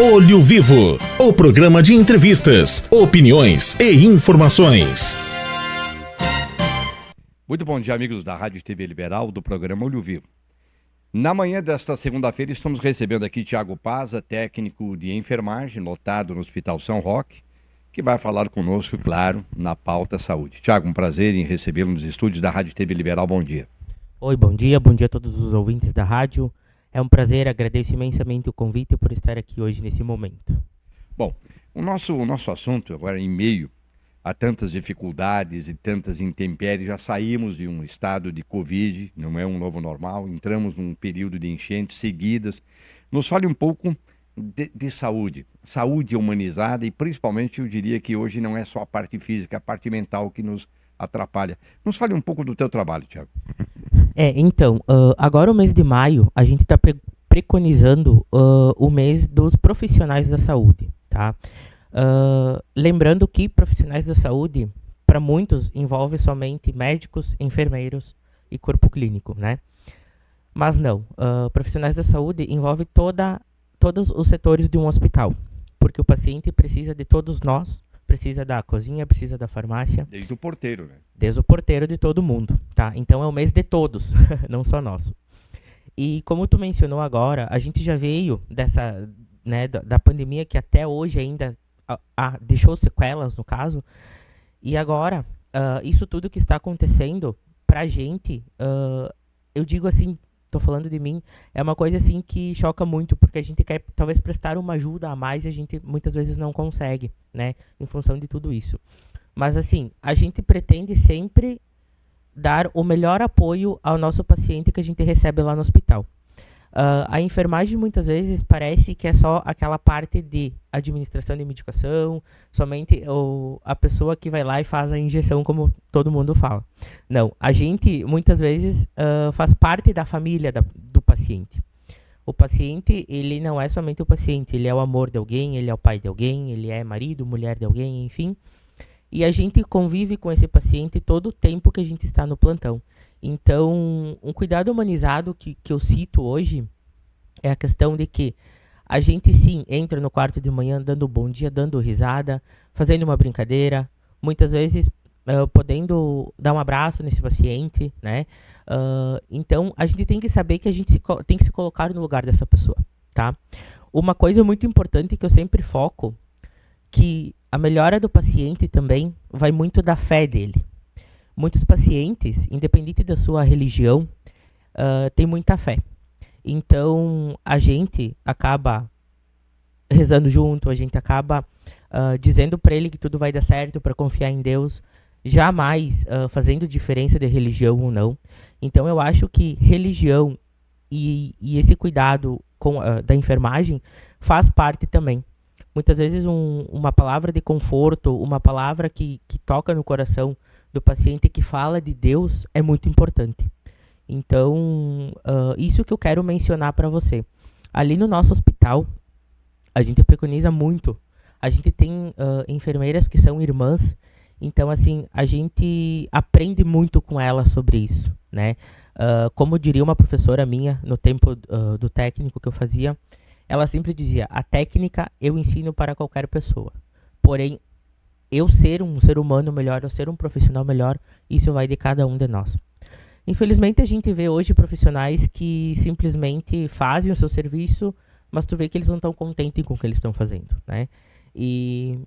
Olho Vivo, o programa de entrevistas, opiniões e informações. Muito bom dia, amigos da Rádio TV Liberal, do programa Olho Vivo. Na manhã desta segunda-feira estamos recebendo aqui Tiago Paza, técnico de enfermagem, lotado no Hospital São Roque, que vai falar conosco, claro, na pauta saúde. Tiago, um prazer em recebê-lo nos estúdios da Rádio TV Liberal. Bom dia. Oi, bom dia a todos os ouvintes da rádio. É um prazer, agradeço imensamente o convite por estar aqui hoje nesse momento. Bom, o nosso assunto agora em meio a tantas dificuldades e tantas intempéries, já saímos de um estado de Covid, não é um novo normal, entramos num período de enchentes seguidas. Nos fale um pouco de saúde humanizada e principalmente eu diria que hoje não é só a parte física, a parte mental que nos atrapalha. Nos fale um pouco do teu trabalho, Tiago. Então, agora o mês de maio, a gente está preconizando o mês dos profissionais da saúde, tá? Lembrando que profissionais da saúde, para muitos, envolve somente médicos, enfermeiros e corpo clínico, né? Mas não, profissionais da saúde envolve todos os setores de um hospital, porque o paciente precisa de todos nós, precisa da cozinha, precisa da farmácia. Desde o porteiro, né? Desde o porteiro de todo mundo, tá? Então é o mês de todos, não só nosso. E como tu mencionou agora, a gente já veio dessa, né, da pandemia que até hoje ainda deixou sequelas, no caso. E agora, isso tudo que está acontecendo pra gente, eu digo assim, tô falando de mim, é uma coisa assim que choca muito, porque a gente quer talvez prestar uma ajuda a mais e a gente muitas vezes não consegue, né, em função de tudo isso. Mas assim, a gente pretende sempre dar o melhor apoio ao nosso paciente que a gente recebe lá no hospital. A enfermagem muitas vezes parece que é só aquela parte de administração de medicação, somente a pessoa que vai lá e faz a injeção, como todo mundo fala. Não, a gente muitas vezes faz parte da família do paciente. O paciente, ele não é somente o paciente, ele é o amor de alguém, ele é o pai de alguém, ele é marido, mulher de alguém, enfim. E a gente convive com esse paciente todo o tempo que a gente está no plantão. Então, um cuidado humanizado que eu cito hoje é a questão de que a gente sim entra no quarto de manhã dando bom dia, dando risada, fazendo uma brincadeira, muitas vezes podendo dar um abraço nesse paciente, né? Então, a gente tem que saber que a gente tem que se colocar no lugar dessa pessoa, tá? Uma coisa muito importante que eu sempre foco, que a melhora do paciente também vai muito da fé dele. Muitos pacientes, independente da sua religião, têm muita fé. Então, a gente acaba rezando junto, a gente acaba dizendo para ele que tudo vai dar certo, para confiar em Deus, jamais fazendo diferença de religião ou não. Então, eu acho que religião e esse cuidado da enfermagem faz parte também. Muitas vezes uma palavra de conforto, uma palavra que toca no coração do paciente, que fala de Deus, é muito importante. Então, isso que eu quero mencionar para você. Ali no nosso hospital, a gente preconiza muito. A gente tem enfermeiras que são irmãs, então, assim, a gente aprende muito com elas sobre isso, né? Como diria uma professora minha, no tempo do técnico que eu fazia, ela sempre dizia, a técnica eu ensino para qualquer pessoa. Porém, eu ser um ser humano melhor, eu ser um profissional melhor, isso vai de cada um de nós. Infelizmente, a gente vê hoje profissionais que simplesmente fazem o seu serviço, mas tu vê que eles não estão contentes com o que eles estão fazendo, né? E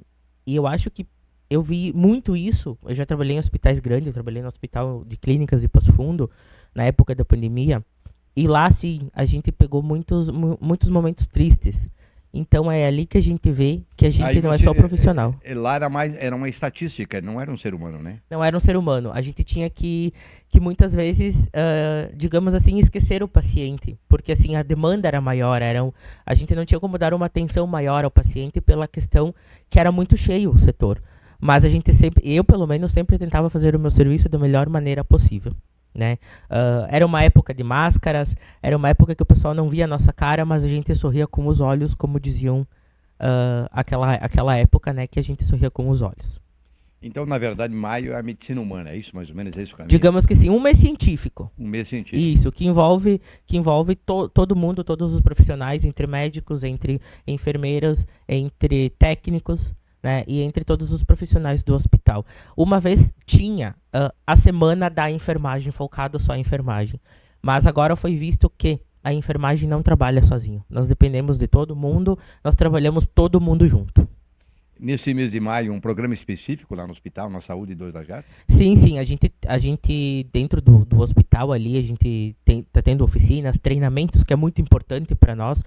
eu acho que eu vi muito isso. Eu já trabalhei em hospitais grandes, eu trabalhei no Hospital de Clínicas de Passo Fundo, na época da pandemia, e lá, sim, a gente pegou muitos momentos tristes. Então, é ali que a gente vê que a gente não é só profissional. Lá era uma estatística, não era um ser humano, né? Não era um ser humano. A gente tinha que muitas vezes, digamos assim, esquecer o paciente. Porque, assim, a demanda era maior. A gente não tinha como dar uma atenção maior ao paciente pela questão que era muito cheio o setor. Mas a gente eu pelo menos, sempre tentava fazer o meu serviço da melhor maneira possível, né? Era uma época de máscaras, era uma época que o pessoal não via a nossa cara, mas a gente sorria com os olhos, como diziam aquela época, né, que a gente sorria com os olhos. Então, na verdade, maio é a medicina humana, é isso mais ou menos? É isso o caminho? Digamos que sim, um mês científico. Um mês científico. Isso, que envolve todo mundo, todos os profissionais, entre médicos, entre enfermeiras, entre técnicos, né, e entre todos os profissionais do hospital. Uma vez tinha a semana da enfermagem, focado só em enfermagem, mas agora foi visto que a enfermagem não trabalha sozinho. Nós dependemos de todo mundo, nós trabalhamos todo mundo junto. Nesse mês de maio, um programa específico lá no hospital, na Saúde 2 Lajados? Sim, a gente dentro do hospital ali, a gente tá tendo oficinas, treinamentos, que é muito importante para nós,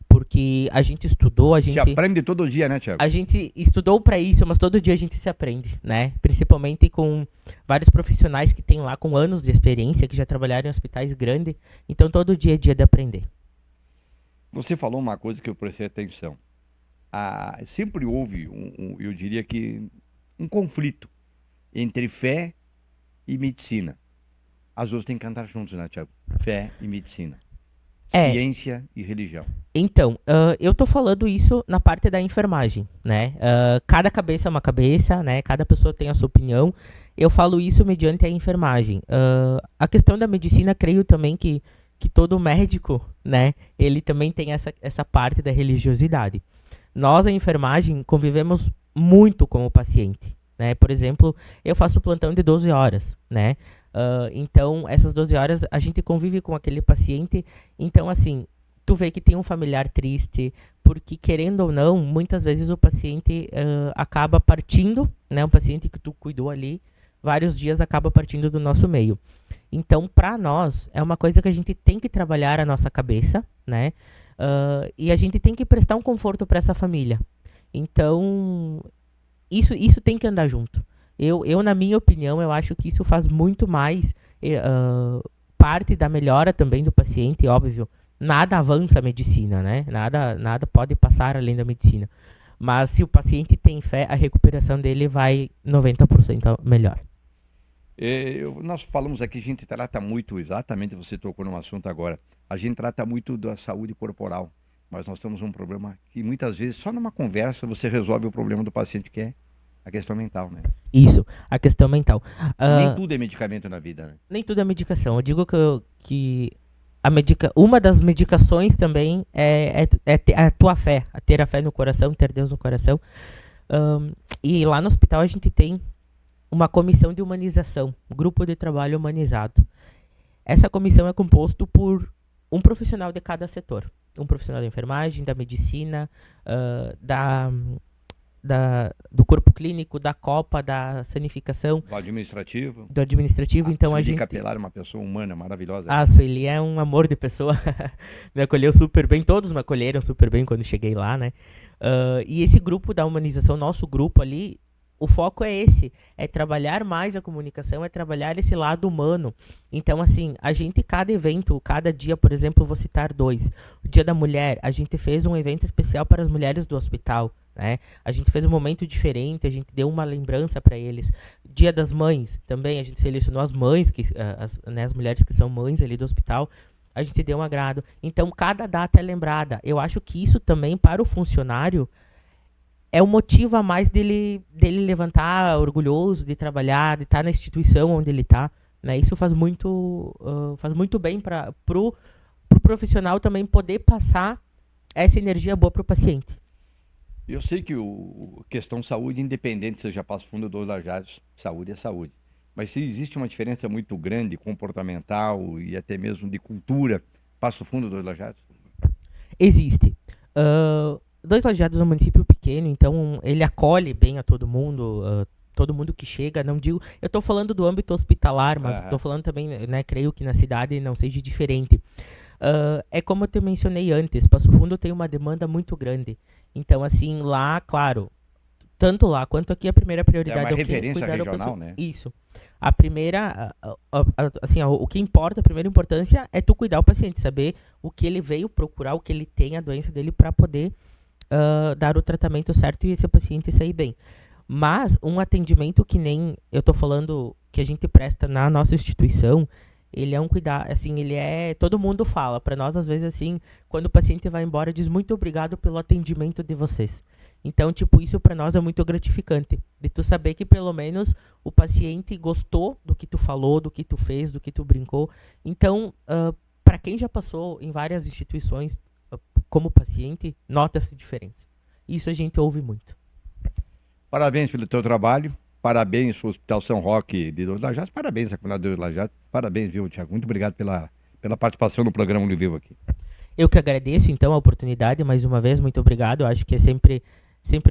porque a gente estudou, Se aprende todo dia, né, Thiago? a gente estudou para isso, mas todo dia a gente se aprende, né? Principalmente com vários profissionais que têm lá com anos de experiência, que já trabalharam em hospitais grandes, então todo dia é dia de aprender. Você falou uma coisa que eu prestei atenção. Sempre houve, eu diria que, um conflito entre fé e medicina. As duas têm que cantar juntos, né, Thiago? Fé e medicina. É. Ciência e religião. Então, eu tô falando isso na parte da enfermagem, né? Cada cabeça é uma cabeça, né? Cada pessoa tem a sua opinião. Eu falo isso mediante a enfermagem. A questão da medicina, creio também que todo médico, né? Ele também tem essa parte da religiosidade. Nós, a enfermagem, convivemos muito com o paciente, né? Por exemplo, eu faço plantão de 12 horas, né? Então, essas 12 horas a gente convive com aquele paciente. Então, assim, tu vê que tem um familiar triste, porque, querendo ou não, muitas vezes o paciente acaba partindo, né? Um paciente que tu cuidou ali vários dias acaba partindo do nosso meio. Então, para nós, é uma coisa que a gente tem que trabalhar a nossa cabeça, né? E a gente tem que prestar um conforto para essa família. Então, isso tem que andar junto. Na minha opinião, eu acho que isso faz muito mais parte da melhora também do paciente, óbvio. Nada avança a medicina, né? Nada pode passar além da medicina. Mas se o paciente tem fé, a recuperação dele vai 90% melhor. Nós falamos aqui, a gente trata muito, exatamente, você tocou num assunto agora, a gente trata muito da saúde corporal, mas nós temos um problema que muitas vezes, só numa conversa, você resolve o problema do paciente, que é a questão mental, né? Isso, a questão mental. Nem tudo é medicamento na vida, né? Nem tudo é medicação. Eu digo que uma das medicações também é a tua fé, a ter a fé no coração, ter Deus no coração. E lá no hospital a gente tem uma comissão de humanização, um grupo de trabalho humanizado. Essa comissão é composto por um profissional de cada setor. Um profissional da enfermagem, da medicina, do corpo clínico, da copa, da sanificação. Do administrativo. Do administrativo, então a gente... Capelar é uma pessoa humana, maravilhosa. Ele é um amor de pessoa. Me acolheu super bem, todos me acolheram super bem quando cheguei lá, né? E esse grupo da humanização, nosso grupo ali, o foco é esse, é trabalhar mais a comunicação, é trabalhar esse lado humano. Então, assim, cada evento, cada dia, por exemplo, vou citar 2. O Dia da Mulher, a gente fez um evento especial para as mulheres do hospital, né? A gente fez um momento diferente, a gente deu uma lembrança para eles. Dia das Mães, também, a gente selecionou as mães, as mulheres que são mães ali do hospital, a gente deu um agrado. Então, cada data é lembrada. Eu acho que isso também, para o funcionário, é um motivo a mais dele levantar orgulhoso, de trabalhar, de estar na instituição onde ele está, né? Isso faz muito bem para pro profissional também poder passar essa energia boa para o paciente. Eu sei que questão saúde, independente seja Passo Fundo ou 2 Lajados, saúde é saúde. Mas se existe uma diferença muito grande, comportamental e até mesmo de cultura, Passo Fundo ou 2 Lajados? Existe. 2 Lajados é um município pequeno, então ele acolhe bem a todo mundo que chega. Não digo, eu estou falando do âmbito hospitalar, mas estou falando também, né, creio que na cidade não seja diferente. É como eu te mencionei antes, Passo Fundo tem uma demanda muito grande. Então, assim, lá, claro, tanto lá quanto aqui, a primeira prioridade é uma referência regional, né? Isso. A primeira, o que importa, a primeira importância é tu cuidar o paciente, saber o que ele veio procurar, o que ele tem, a doença dele, para poder dar o tratamento certo e esse paciente sair bem. Mas um atendimento que nem eu tô falando que a gente presta na nossa instituição, ele é um cuidado, assim, todo mundo fala para nós, às vezes, assim, quando o paciente vai embora, diz muito obrigado pelo atendimento de vocês. Então, tipo, isso para nós é muito gratificante, de tu saber que pelo menos o paciente gostou do que tu falou, do que tu fez, do que tu brincou. Então, para quem já passou em várias instituições como paciente, nota-se diferença. Isso a gente ouve muito. Parabéns pelo teu trabalho, parabéns para o Hospital São Roque de Dois Lajados, parabéns à comunidade de Dois Lajados, parabéns, viu, Tiago? Muito obrigado pela participação no programa Olho Vivo aqui. Eu que agradeço, então, a oportunidade, mais uma vez, muito obrigado. Eu acho que é sempre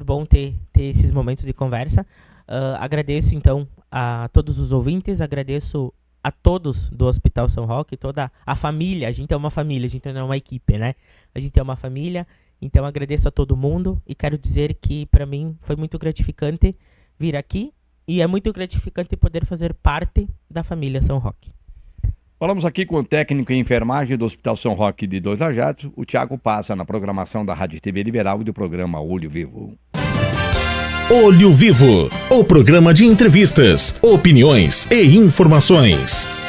bom ter esses momentos de conversa. Agradeço, então, a todos os ouvintes, agradeço a todos do Hospital São Roque, toda a família. A gente é uma família, a gente não é uma equipe, né? A gente é uma família, então agradeço a todo mundo e quero dizer que, para mim, foi muito gratificante vir aqui e é muito gratificante poder fazer parte da família São Roque. Falamos aqui com o técnico em enfermagem do Hospital São Roque de Dois Lajados, o Tiago Passa, na programação da Rádio TV Liberal e do programa Olho Vivo. Olho Vivo, o programa de entrevistas, opiniões e informações.